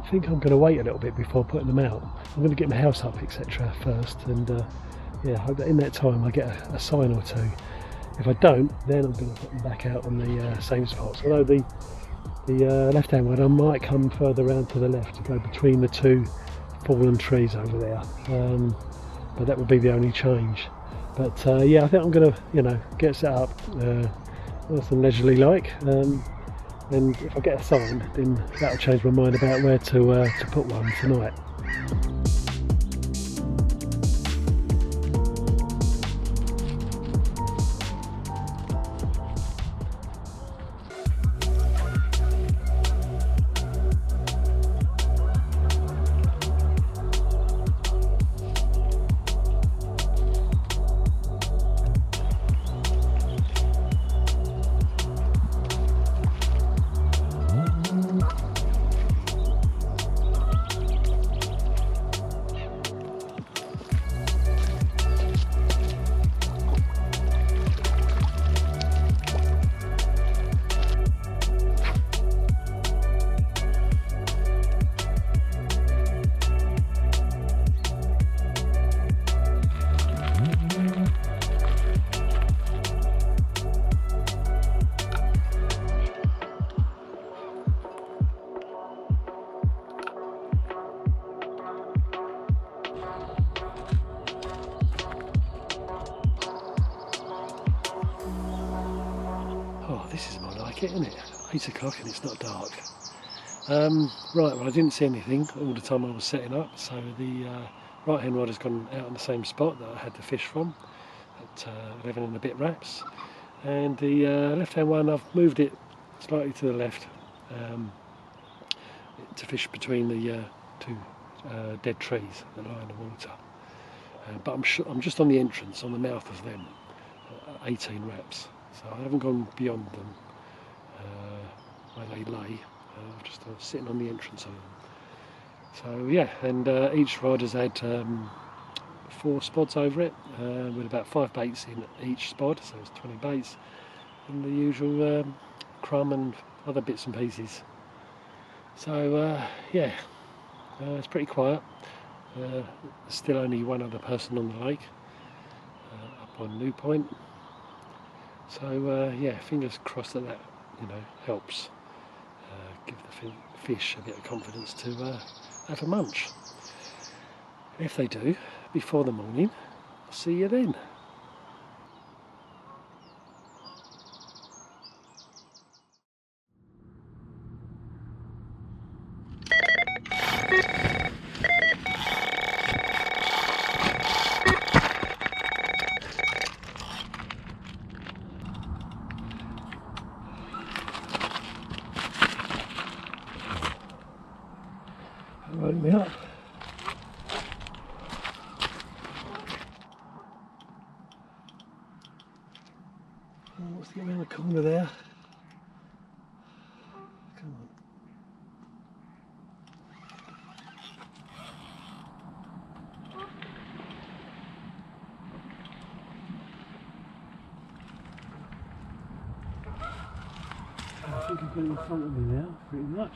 I think I'm going to wait a little bit before putting them out. I'm going to get my house up etc. first, and yeah, I hope that in that time I get a sign or two. If I don't, then I'm going to put them back out on the same spots. Although the left hand one, I might come further around to the left to go between the 2 fallen trees over there. But that would be the only change. But yeah, I think I'm going to, you know, get set up nice and leisurely like. And if I get a sign, then that'll change my mind about where to put one tonight. Oh, this is more like it, isn't it? 8 o'clock and it's not dark. Right, well I didn't see anything all the time I was setting up, so the right hand rod has gone out on the same spot that I had the fish from, at 11 and a bit wraps, and the left hand one I've moved it slightly to the left to fish between the two dead trees that lie in the water. But I'm just on the entrance, on the mouth of them, 18 wraps, so I haven't gone beyond them where they lay. I'm just sitting on the entrance of them. So yeah, and each rod has had 4 spods over it, with about 5 baits in each spod, so it's 20 baits, and the usual crumb and other bits and pieces. So yeah, it's pretty quiet. There's still only one other person on the lake, up on New Point. So yeah, fingers crossed that helps give the fish a bit of confidence to have a munch. If they do, before the morning, I'll see you then. Load me up. Oh, let's get around the corner there. Come on. I think I've got it in front of me now, pretty much.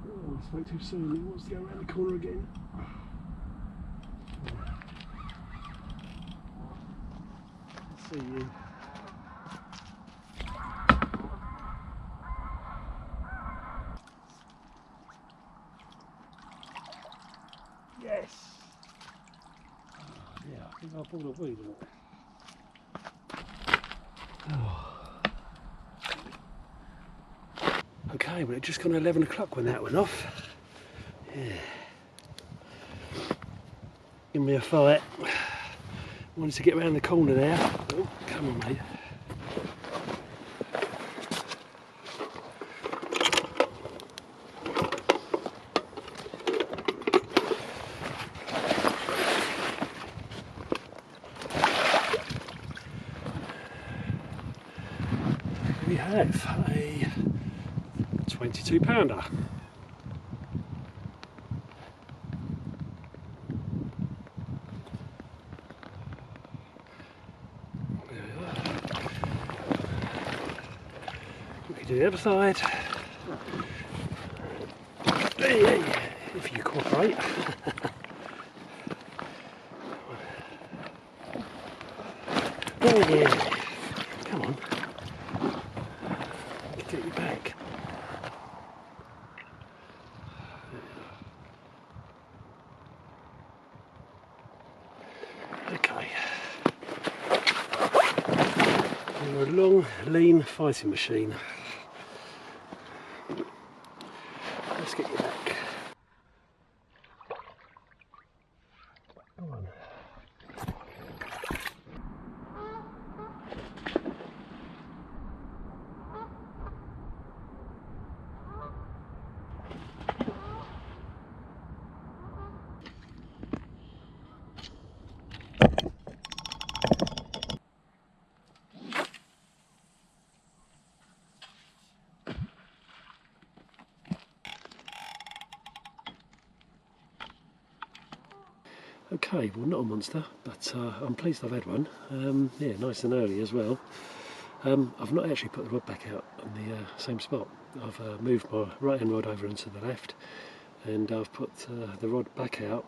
Oh, I spoke too soon. He wants to go around the corner again. Let's see you. Yes! Oh, yeah, I think I bought a weed. Oh. Okay, well it just gone 11 o'clock when that went off. Yeah. Give me a fight. Wanted to get around the corner there. Oh, come on mate. We have a 22 pounder. We can do the other side. If you cooperate. Oh yeah. Come on. Get you back. Okay. You're a long, lean fighting machine. Let's get you back. Come on. Okay, well not a monster, but I'm pleased I've had one. Yeah, nice and early as well. I've not actually put the rod back out on the same spot. I've moved my right hand rod over into the left, and I've put the rod back out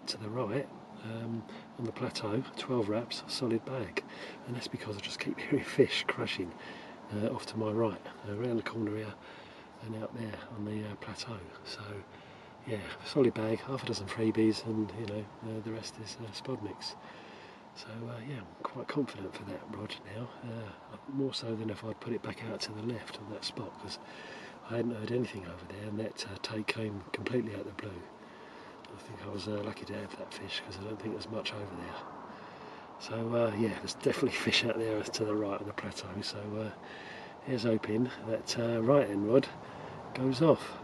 to the right on the plateau, 12 wraps, solid bag. And that's because I just keep hearing fish crashing off to my right, around the corner here and out there on the plateau. So yeah, solid bag, half a dozen freebies, and the rest is spod mix. So yeah, I'm quite confident for that rod now, more so than if I'd put it back out to the left on that spot, because I hadn't heard anything over there, and that take came completely out of the blue. I think I was lucky to have that fish, because I don't think there's much over there. So yeah, there's definitely fish out there to the right on the plateau, so here's hoping that right end rod goes off.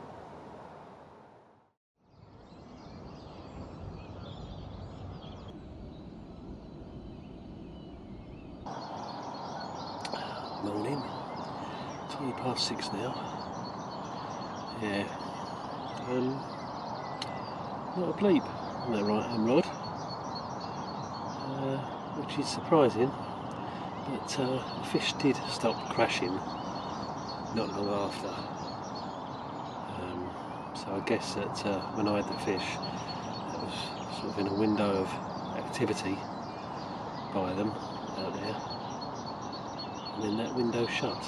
Morning, 6:20 now. Yeah, not a bleep on that right hand rod, which is surprising, but the fish did stop crashing not long after. So I guess that when I had the fish, that was sort of in a window of activity by them out there. And then that window shut.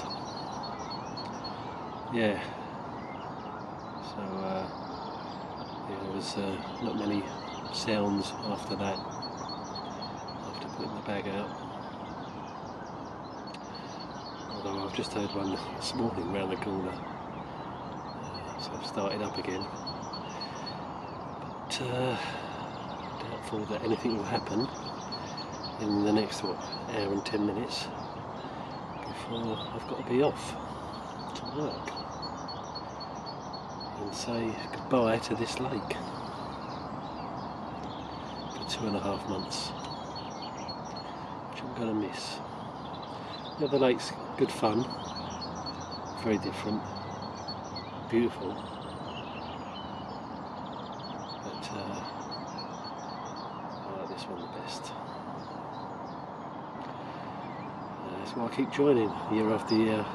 Yeah. So yeah, there was not many sounds after that, after putting the bag out. Although I've just heard one this morning round the corner, so I've started up again. But doubtful that anything will happen in the next hour and 10 minutes. Before I've got to be off to work and say goodbye to this lake for 2.5 months, which I'm going to miss. The other lake's good fun, very different, beautiful, but I like this one the best. That's why I keep joining year after year. I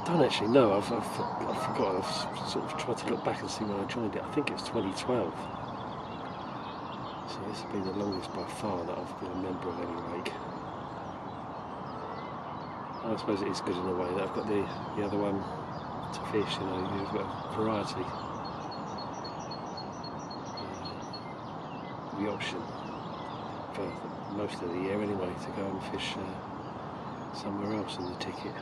don't actually know, I've forgotten, I've sort of tried to look back and see when I joined it. I think it was 2012. So this has been the longest by far that I've been a member of any lake. I suppose it is good in a way that I've got the other one to fish, you know, you've got variety. The option for most of the year anyway to go and fish somewhere else in the ticket.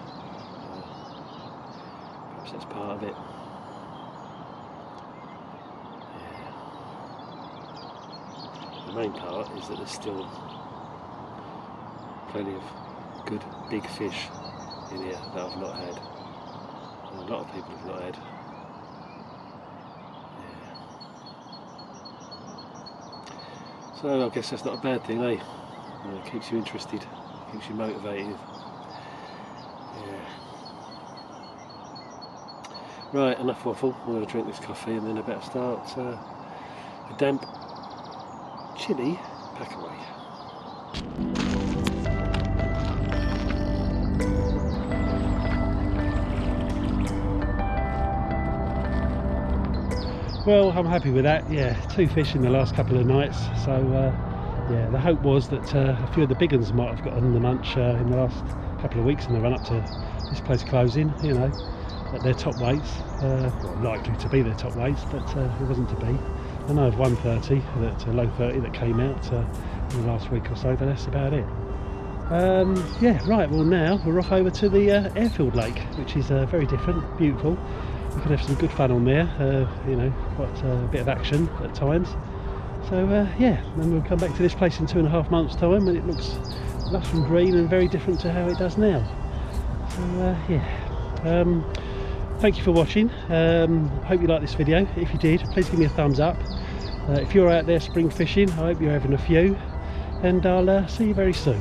Perhaps that's part of it. Yeah. The main part is that there's still plenty of good big fish in here that I've not had, and a lot of people have not had. So I guess that's not a bad thing, eh? It keeps you interested, keeps you motivated. Yeah. Right, enough waffle. I'm going to drink this coffee and then I better start a damp, chilly pack away. Well, I'm happy with that. Yeah, 2 fish in the last couple of nights. So yeah, the hope was that a few of the big ones might have gotten the munch in the last couple of weeks in the run up to this place closing, you know, at their top weights. Well, likely to be their top weights, but it wasn't to be. I know of 130, that low 30 that came out in the last week or so, but that's about it. Yeah, right, well now we're off over to the airfield lake, which is very different, beautiful. We could have some good fun on there, you know, quite a bit of action at times. So yeah, then we'll come back to this place in 2.5 months' time, and it looks lush and green and very different to how it does now. So yeah, thank you for watching. Hope you liked this video. If you did, please give me a thumbs up. If you're out there spring fishing, I hope you're having a few, and I'll see you very soon.